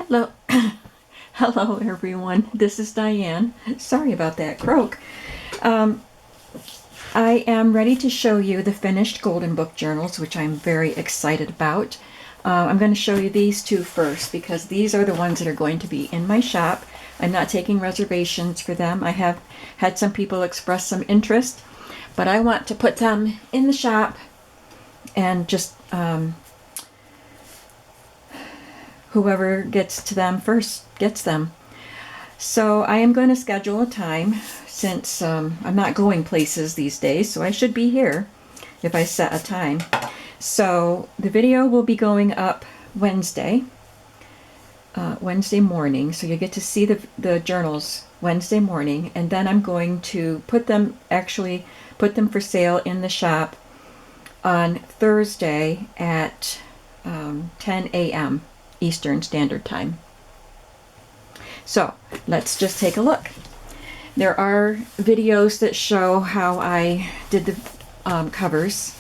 Hello, hello everyone. This is Diane. Sorry about that croak. I am ready to show you the finished Golden Book journals, which I'm very excited about. I'm going to show you these two first because these are the ones that are going to be in my shop. I'm not taking reservations for them. I have had some people express some interest, but I want to put them in the shop and just whoever gets to them first gets them. So I am going to schedule a time since I'm not going places these days, so I should be here if I set a time. So the video will be going up Wednesday morning, so you get to see the journals Wednesday morning, and then I'm going to put them for sale in the shop on Thursday at 10 a.m. Eastern Standard Time. So let's just take a look. There are videos that show how I did the covers,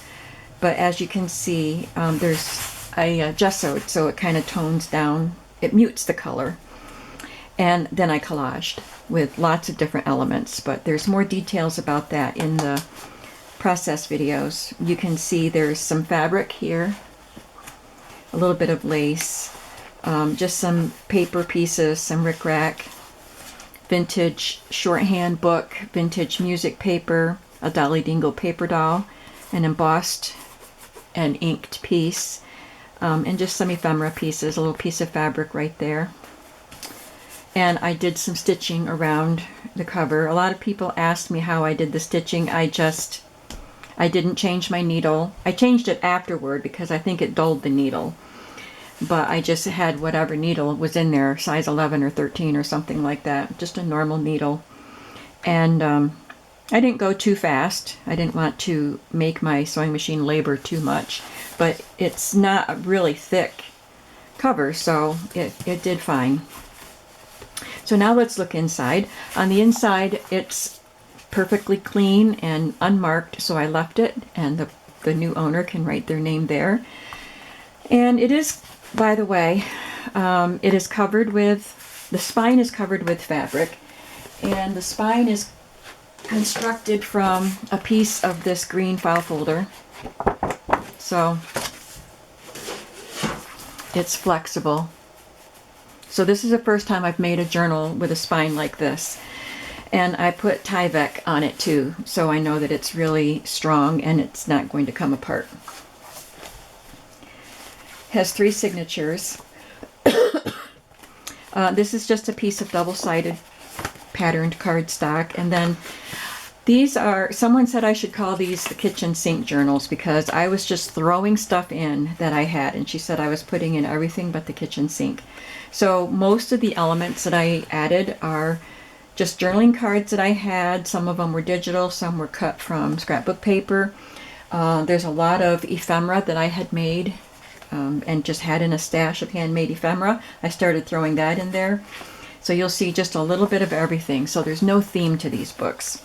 but as you can see, I gessoed, so it kind of tones down, it mutes the color. And then I collaged with lots of different elements, but there's more details about that in the process videos. You can see there's some fabric here, a little bit of lace, just some paper pieces, some rickrack, vintage shorthand book, vintage music paper, a Dolly Dingle paper doll, an embossed and inked piece, and just some ephemera pieces, a little piece of fabric right there. And I did some stitching around the cover. A lot of people asked me how I did the stitching. I didn't change my needle. I changed it afterward because I think it dulled the needle. But I just had whatever needle was in there, size 11 or 13 or something like that, just a normal needle. And I didn't go too fast. I didn't want to make my sewing machine labor too much, but it's not a really thick cover, so it did fine. So now let's look inside. On the inside, it's perfectly clean and unmarked, so I left it, and the new owner can write their name there. And it is, by the way, it is covered with, the spine is covered with fabric, and the spine is constructed from a piece of this green file folder. So it's flexible. So this is the first time I've made a journal with a spine like this. And I put Tyvek on it too, so I know that it's really strong and it's not going to come apart. Has 3 signatures. This is just a piece of double-sided patterned cardstock, and then these are, someone said I should call these the kitchen sink journals because I was just throwing stuff in that I had, and she said I was putting in everything but the kitchen sink. So most of the elements that I added are just journaling cards that I had. Some of them were digital, some were cut from scrapbook paper. There's a lot of ephemera that I had made and just had in a stash of handmade ephemera. I started throwing that in there. So you'll see just a little bit of everything. So there's no theme to these books.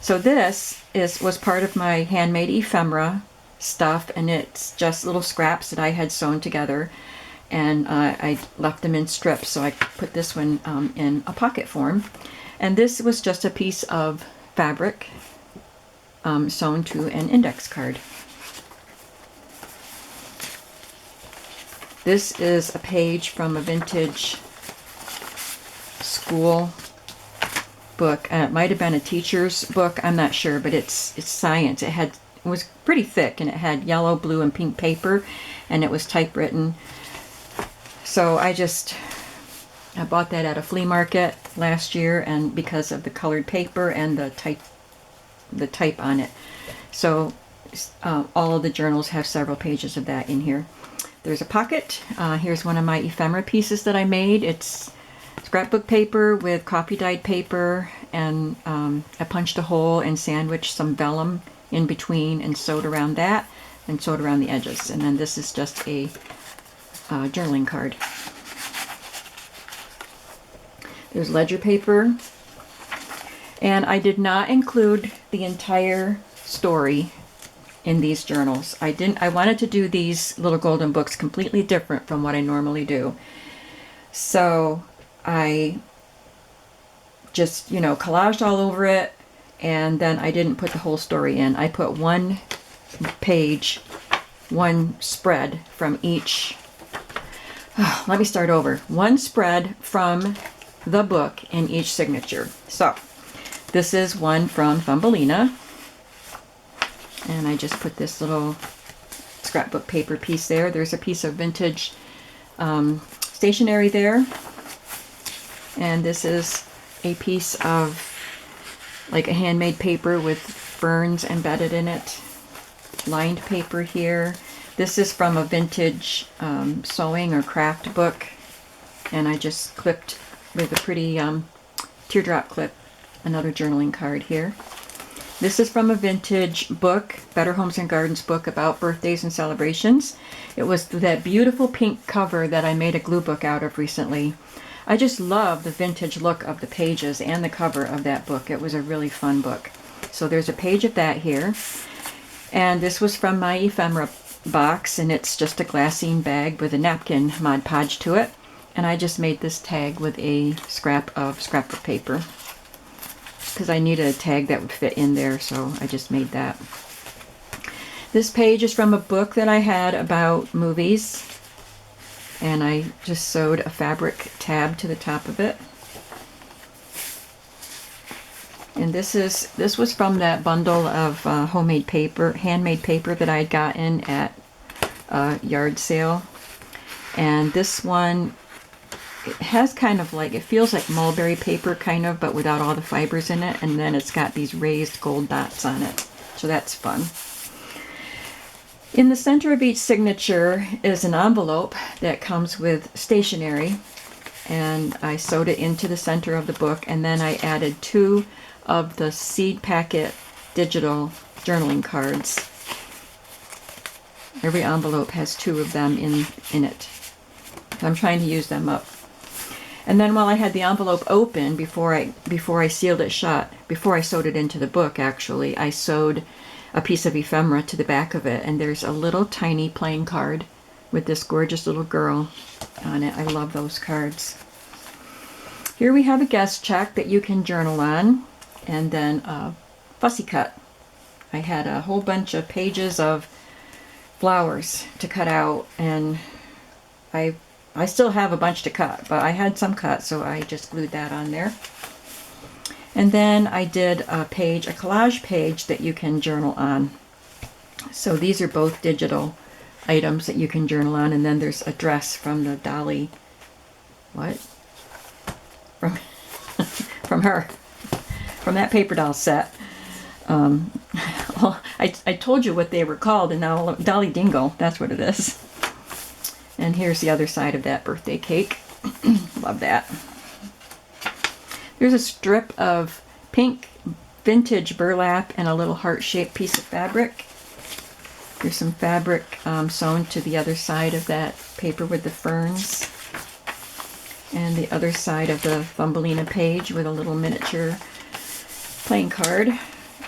So this was part of my handmade ephemera stuff, and it's just little scraps that I had sewn together, and I left them in strips, so I put this one in a pocket form. And this was just a piece of fabric sewn to an index card. This is a page from a vintage school book. It might have been a teacher's book, I'm not sure, but it's science. It was pretty thick, and it had yellow, blue, and pink paper, and it was typewritten. So I bought that at a flea market last year, and because of the colored paper and the type on it. So all of the journals have several pages of that in here. There's a pocket. Here's one of my ephemera pieces that I made. It's scrapbook paper with coffee dyed paper, and I punched a hole and sandwiched some vellum in between and sewed around that and sewed around the edges. And then this is just a journaling card. There's ledger paper, and I did not include the entire story in these journals. I wanted to do these little golden books completely different from what I normally do. So I just, collaged all over it, and then I didn't put the whole story in. I put one page, one spread from each. Let me start over. One spread from the book in each signature. So this is one from Thumbelina, and I just put this little scrapbook paper piece there. There's a piece of vintage stationery there, and this is a piece of like a handmade paper with ferns embedded in it. Lined paper here. This is from a vintage sewing or craft book, and I just clipped with a pretty teardrop clip another journaling card here. This is from a vintage book, Better Homes and Gardens book about birthdays and celebrations. It was that beautiful pink cover that I made a glue book out of recently. I just love the vintage look of the pages and the cover of that book. It was a really fun book. So there's a page of that here. And this was from my ephemera box, and it's just a glassine bag with a napkin Mod Podge to it. And I just made this tag with a scrap of scrapbook paper because I needed a tag that would fit in there, so I just made that. This page is from a book that I had about movies, and I just sewed a fabric tab to the top of it. And this was from that bundle of homemade paper, handmade paper that I had gotten at a yard sale. And this one, it has kind of like, it feels like mulberry paper kind of, but without all the fibers in it. And then it's got these raised gold dots on it. So that's fun. In the center of each signature is an envelope that comes with stationery. And I sewed it into the center of the book, and then I added 2 of the seed packet digital journaling cards. Every envelope has 2 of them in it. I'm trying to use them up. And then while I had the envelope open, before I sealed it shut, before I sewed it into the book actually, I sewed a piece of ephemera to the back of it, and there's a little tiny playing card with this gorgeous little girl on it. I love those cards. Here we have a guest check that you can journal on, and then a fussy cut. I had a whole bunch of pages of flowers to cut out, and I still have a bunch to cut, but I had some cut, so I just glued that on there. And then I did a collage page that you can journal on. So these are both digital items that you can journal on, and then there's a dress from the Dolly, from her, from that paper doll set. Well, I told you what they were called, and now Dolly Dingle, that's what it is. And here's the other side of that birthday cake. Love that. There's a strip of pink vintage burlap and a little heart-shaped piece of fabric. There's some fabric sewn to the other side of that paper with the ferns. And the other side of the Thumbelina page with a little miniature playing card.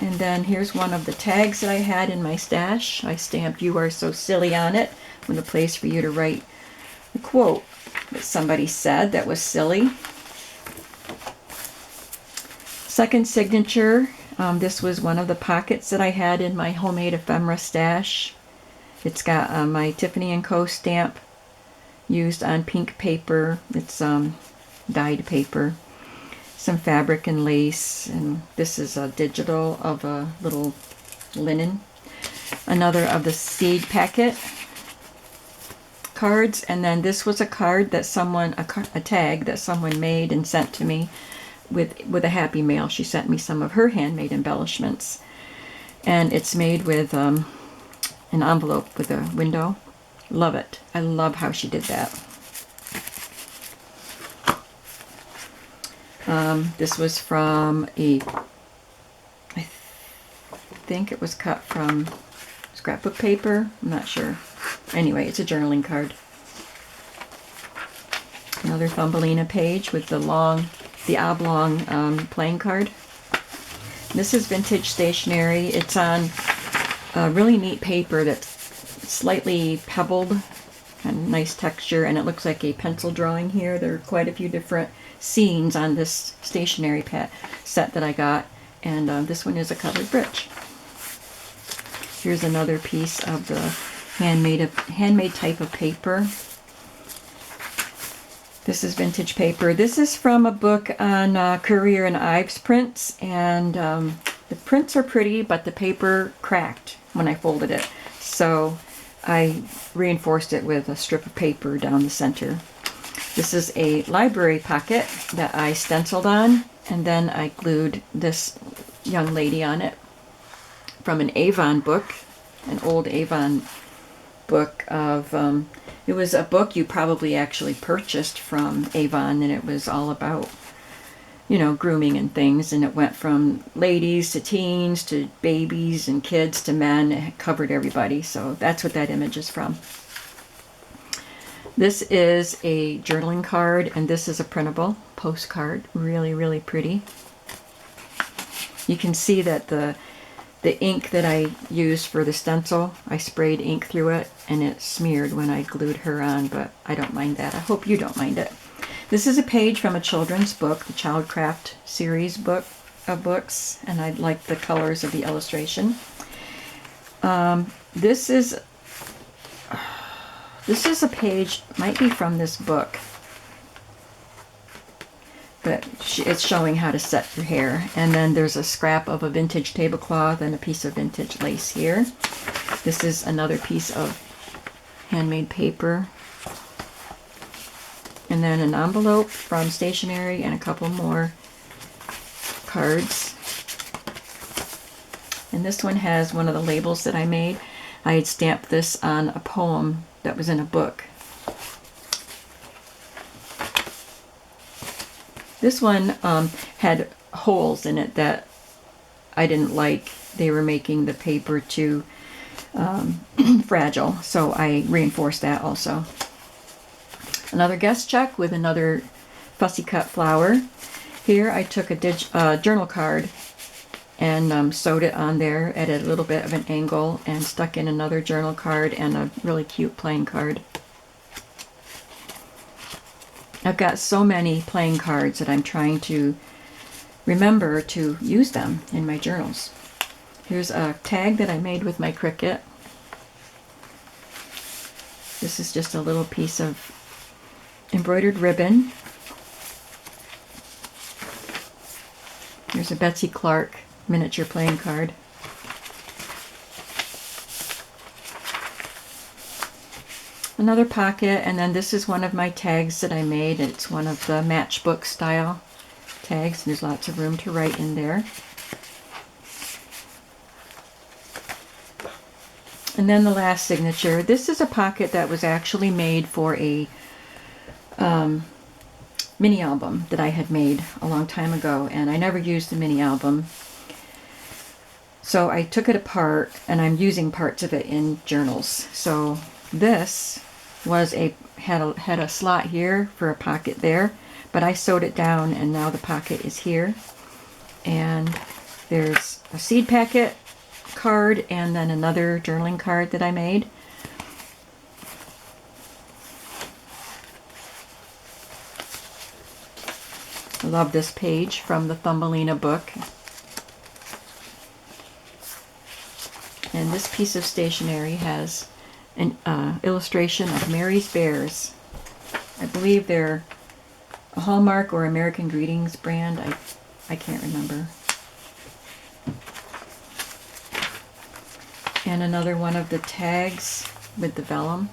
And then here's one of the tags that I had in my stash. I stamped "You Are So Silly" on it with a place for you to write a quote that somebody said that was silly. Second signature, this was one of the pockets that I had in my homemade ephemera stash. It's got my Tiffany & Co. stamp used on pink paper. It's dyed paper. Some fabric and lace, and this is a digital of a little linen. Another of the seed packet cards, and then this was a card that a tag that someone made and sent to me with a happy mail. She sent me some of her handmade embellishments, and it's made with an envelope with a window. Love it. I love how she did that. This was from I think it was cut from scrapbook paper. I'm not sure. Anyway, it's a journaling card. Another Thumbelina page with the oblong playing card. This is vintage stationery. It's on a really neat paper that's slightly pebbled, kind of nice texture, and it looks like a pencil drawing here. There are quite a few different scenes on this stationery set that I got, and this one is a covered bridge. Here's another piece of the handmade type of paper. This is vintage paper. This is from a book on Currier and Ives prints, and the prints are pretty, but the paper cracked when I folded it. So I reinforced it with a strip of paper down the center. This is a library pocket that I stenciled on, and then I glued this young lady on it from an Avon book, an old Avon book of, it was a book you probably actually purchased from Avon, and it was all about, you know, grooming and things, and it went from ladies to teens to babies and kids to men. It covered everybody, so that's what that image is from. This is a journaling card, and this is a printable postcard. Really, really pretty. You can see that the ink that I used for the stencil, I sprayed ink through it, and it smeared when I glued her on, but I don't mind that. I hope you don't mind it. This is a page from a children's book, the Childcraft series book of books, and I like the colors of the illustration. This is a page, might be from this book, but it's showing how to set your hair. And then there's a scrap of a vintage tablecloth and a piece of vintage lace here. This is another piece of handmade paper. And then an envelope from stationery and a couple more cards. And this one has one of the labels that I made. I had stamped this on a poem that was in a book. This one had holes in it that I didn't like. They were making the paper too fragile, so I reinforced that also. Another guest check with another fussy cut flower. Here I took a journal card and sewed it on there at a little bit of an angle and stuck in another journal card and a really cute playing card. I've got so many playing cards that I'm trying to remember to use them in my journals. Here's a tag that I made with my Cricut. This is just a little piece of embroidered ribbon. Here's a Betsy Clark miniature playing card. Another pocket, and then this is one of my tags that I made. It's one of the matchbook style tags. There's lots of room to write in there. And then the last signature. This is a pocket that was actually made for a mini album that I had made a long time ago, and I never used the mini album. So I took it apart, and I'm using parts of it in journals. So this had a slot here for a pocket there, but I sewed it down, and now the pocket is here. And there's a seed packet card and then another journaling card that I made. I love this page from the Thumbelina book. And this piece of stationery has an illustration of Mary's Bears. I believe they're a Hallmark or American Greetings brand. I can't remember. And another one of the tags with the vellum.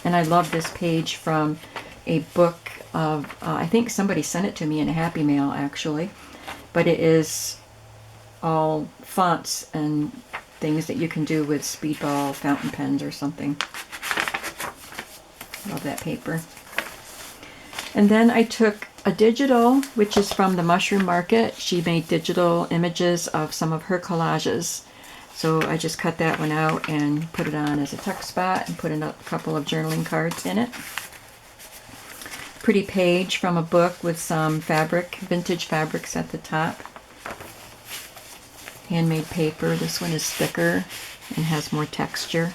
And I love this page from a book of, I think somebody sent it to me in a Happy Mail actually, but it is all fonts and things that you can do with speedball fountain pens or something. Love that paper. And then I took a digital, which is from the Mushroom Market. She made digital images of some of her collages. So I just cut that one out and put it on as a tuck spot and put a couple of journaling cards in it. Pretty page from a book with some fabric, vintage fabrics at the top. Handmade paper. This one is thicker and has more texture.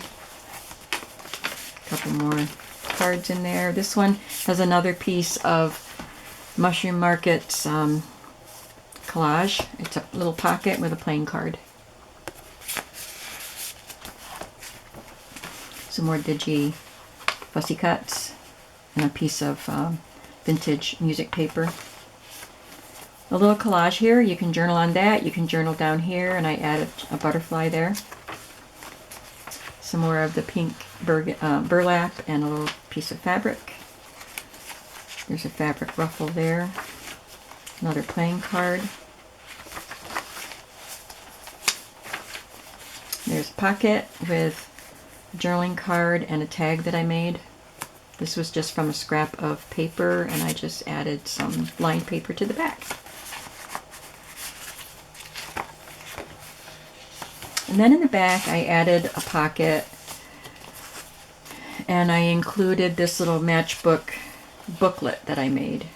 A couple more cards in there. This one has another piece of Mushroom Market's collage. It's a little pocket with a playing card. Some more Digi Fussy Cuts and a piece of vintage music paper. A little collage here. You can journal on that. You can journal down here, and I added a butterfly there. Some more of the pink burlap and a little piece of fabric. There's a fabric ruffle there. Another playing card. There's a pocket with a journaling card and a tag that I made. This was just from a scrap of paper, and I just added some lined paper to the back. And then in the back I added a pocket, and I included this little matchbook booklet that I made.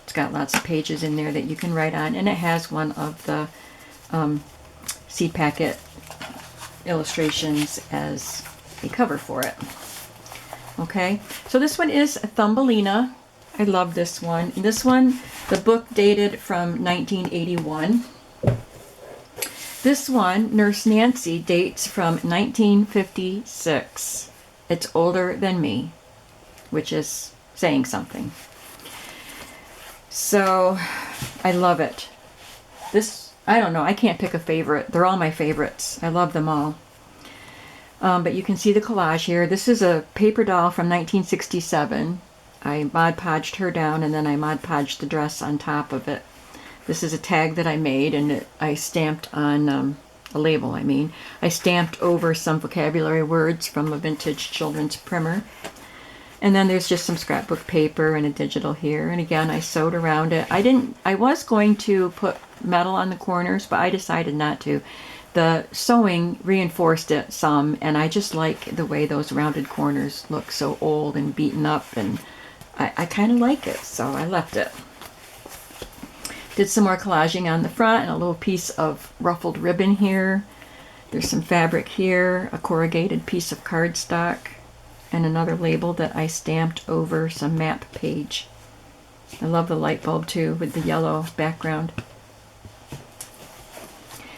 It's got lots of pages in there that you can write on, and it has one of the seed packet illustrations as a cover for it. Okay, so this one is Thumbelina. I love this one. This one, the book dated from 1981. This one, Nurse Nancy, dates from 1956. It's older than me, which is saying something. So, I love it. This, I don't know, I can't pick a favorite. They're all my favorites. I love them all. But you can see the collage here. This is a paper doll from 1967. I Mod Podged her down, and then I Mod Podged the dress on top of it. This is a tag that I made, and I stamped on a label, I stamped over some vocabulary words from a vintage children's primer. And then there's just some scrapbook paper and a digital here. And again, I sewed around it. I was going to put metal on the corners, but I decided not to. The sewing reinforced it some, and I just like the way those rounded corners look so old and beaten up, and I kind of like it, so I left it. Did some more collaging on the front and a little piece of ruffled ribbon here. There's some fabric here, a corrugated piece of cardstock, and another label that I stamped over some map page. I love the light bulb too with the yellow background.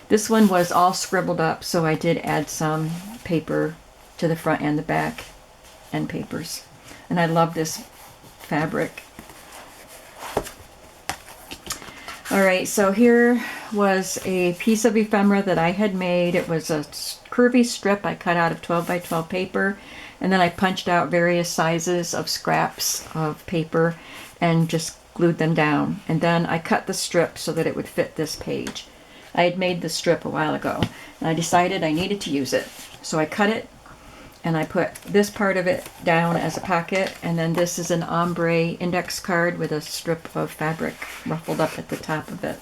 This one was all scribbled up, so I did add some paper to the front and the back and papers. And I love this fabric. Alright, so here was a piece of ephemera that I had made. It was a curvy strip I cut out of 12 by 12 paper, and then I punched out various sizes of scraps of paper and just glued them down. And then I cut the strip so that it would fit this page. I had made the strip a while ago, and I decided I needed to use it. So I cut it, and I put this part of it down as a pocket, and then this is an ombre index card with a strip of fabric ruffled up at the top of it.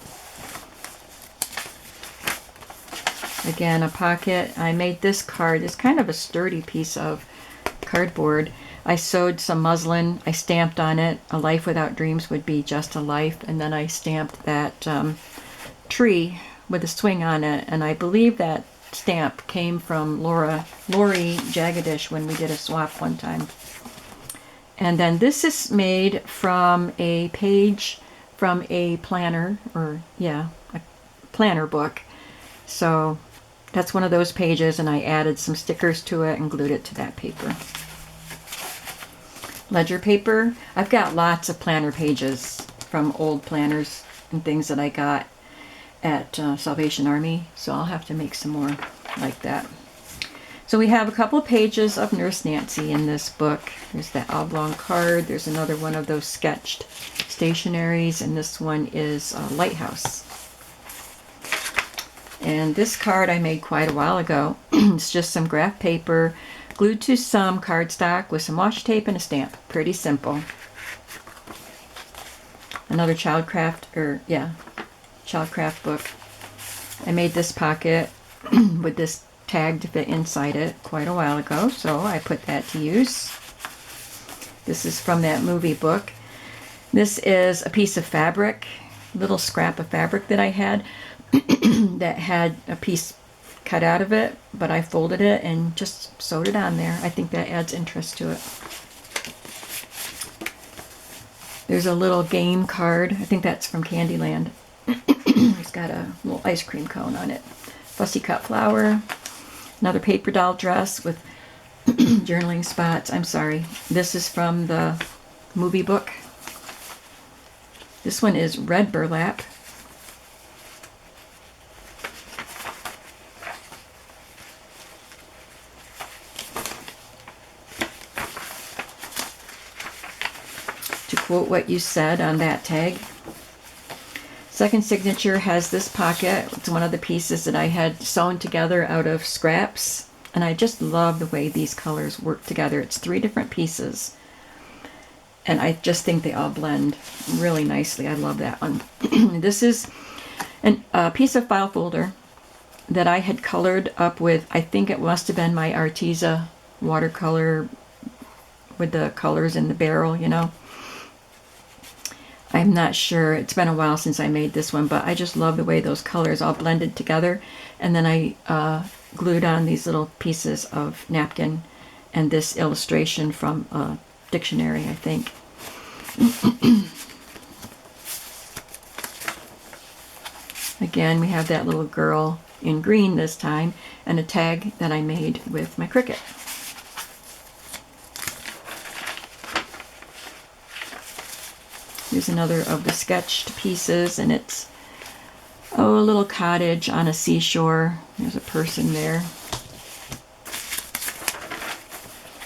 Again, a pocket. I made this card. It's kind of a sturdy piece of cardboard. I sewed some muslin. I stamped on it, "A life without dreams would be just a life," and then I stamped that tree with a swing on it, and I believe that stamp came from Lori Jagadish when we did a swap one time. And then this is made from a page from a planner, a planner book. So that's one of those pages, and I added some stickers to it and glued it to that paper. Ledger paper. I've got lots of planner pages from old planners and things that I got at Salvation Army, so I'll have to make some more like that. So we have a couple of pages of Nurse Nancy in this book. There's that oblong card. There's another one of those sketched stationaries, and this one is a lighthouse. And this card I made quite a while ago. It's just some graph paper glued to some cardstock with some washi tape and a stamp. Pretty simple. Another childcraft book. I made this pocket with this tag to fit inside it quite a while ago, so I put that to use. This is from that movie book. This is a piece of fabric, little scrap of fabric that I had that had a piece cut out of it, but I folded it and just sewed it on there. I think that adds interest to it. There's a little game card. I think that's from Candyland. It's got a little ice cream cone on it. Fussy cut flower. Another paper doll dress with journaling spots. I'm sorry. This is from the movie book. This one is red burlap. To quote what you said on that tag. Second signature has this pocket. It's one of the pieces that I had sewn together out of scraps. And I just love the way these colors work together. It's 3 different pieces. And I just think they all blend really nicely. I love that one. This is a piece of file folder that I had colored up with, I think it must have been my Arteza watercolor with the colors in the barrel, you know. I'm not sure. It's been a while since I made this one, but I just love the way those colors all blended together. And then I glued on these little pieces of napkin and this illustration from a dictionary, I think. Again, we have that little girl in green this time, and a tag that I made with my Cricut. Here's another of the sketched pieces, and it's, a little cottage on a seashore. There's a person there.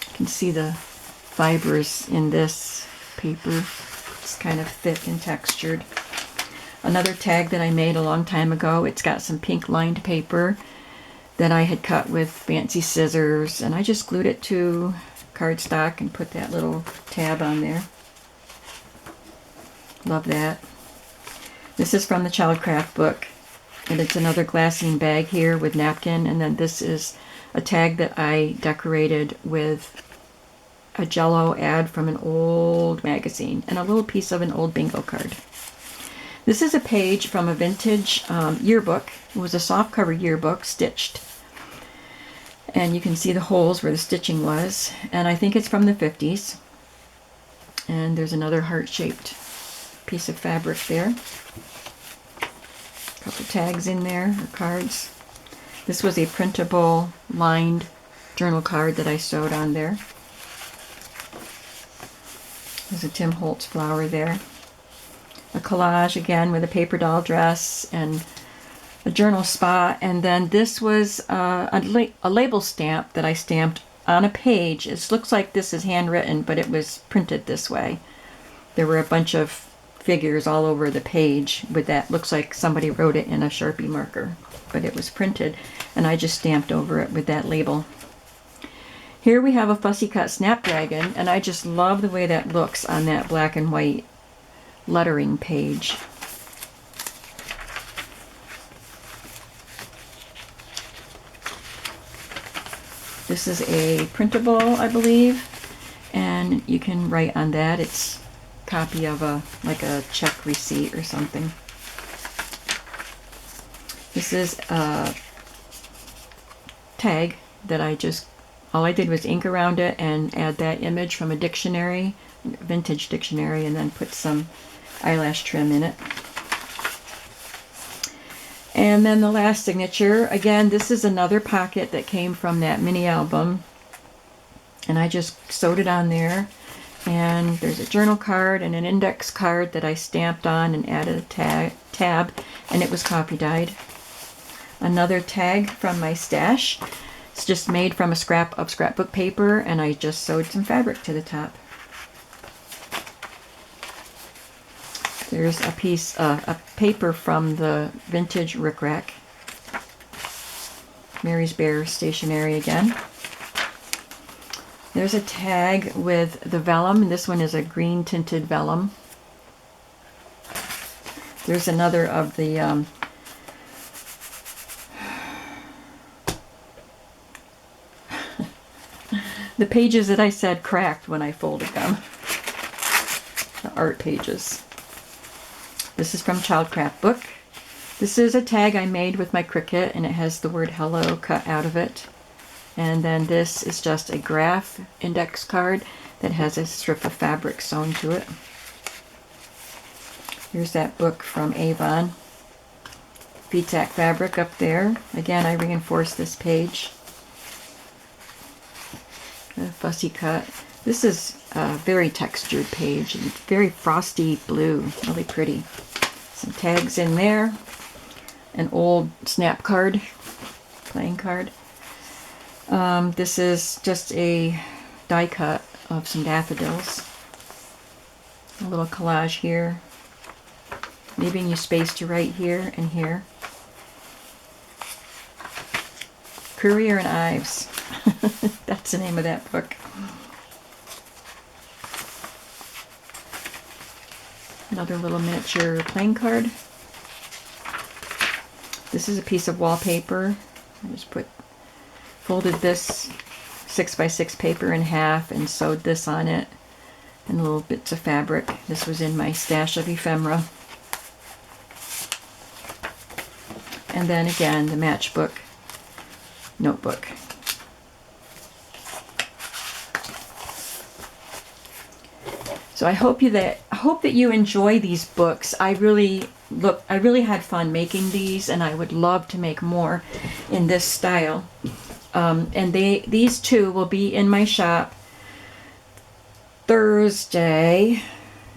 You can see the fibers in this paper. It's kind of thick and textured. Another tag that I made a long time ago. It's got some pink lined paper that I had cut with fancy scissors, and I just glued it to cardstock and put that little tab on there. Love that. This is from the Childcraft book, and it's another glassine bag here with napkin, and then this is a tag that I decorated with a Jell-O ad from an old magazine and a little piece of an old bingo card. This is a page from a vintage yearbook. It was a softcover yearbook, stitched. And you can see the holes where the stitching was. And I think it's from the 50s. And there's another heart-shaped piece of fabric there. A couple tags in there, or cards. This was a printable, lined journal card that I sewed on there. There's a Tim Holtz flower there. A collage again with a paper doll dress and a journal spot. And then this was a label stamp that I stamped on a page. It looks like this is handwritten, but it was printed this way. There were a bunch of figures all over the page with that. Looks like somebody wrote it in a Sharpie marker, but it was printed, and I just stamped over it with that label. Here we have a fussy cut snapdragon, and I just love the way that looks on that black and white lettering page. This is a printable, I believe, and you can write on that. It's a copy of like a check receipt or something. This is a tag that all I did was ink around it and add that image from a dictionary, vintage dictionary, and then put some eyelash trim in it. And then the last signature, again, this is another pocket that came from that mini album, and I just sewed it on there. And there's a journal card and an index card that I stamped on and added a tab, and it was copy dyed. Another tag from my stash. It's just made from a scrap of scrapbook paper, and I just sewed some fabric to the top. There's a piece of paper from the vintage rickrack. Mary's Bear stationery again. There's a tag with the vellum. This one is a green tinted vellum. There's another of the the pages that I said cracked when I folded them. The art pages. This is from Childcraft book. This is a tag I made with my Cricut, and it has the word hello cut out of it. And then this is just a graph index card that has a strip of fabric sewn to it. Here's that book from Avon. VTAC fabric up there. Again, I reinforced this page. A fussy cut. This is a very textured page, and very frosty blue, really pretty. Some tags in there. An old snap card, playing card. This is just a die cut of some daffodils. A little collage here, leaving you space to write here and here. Currier and Ives. That's the name of that book. Another little miniature playing card. This is a piece of wallpaper. I just folded this 6x6 paper in half and sewed this on it, and little bits of fabric. This was in my stash of ephemera. And then again, the matchbook notebook. So I hope that you enjoy these books. I really had fun making these, and I would love to make more in this style. And these two will be in my shop Thursday,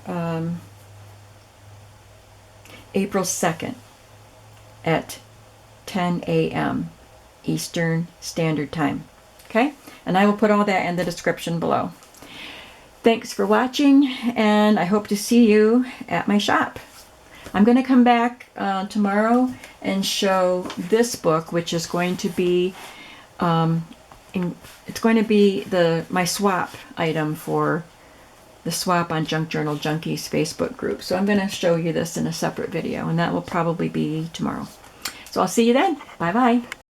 April 2nd at 10 a.m. Eastern Standard Time. Okay? And I will put all that in the description below. Thanks for watching, and I hope to see you at my shop. I'm going to come back tomorrow and show this book, which is going to be it's going to be my swap item for the swap on Junk Journal Junkies Facebook group. So I'm going to show you this in a separate video, and that will probably be tomorrow. So I'll see you then. Bye bye.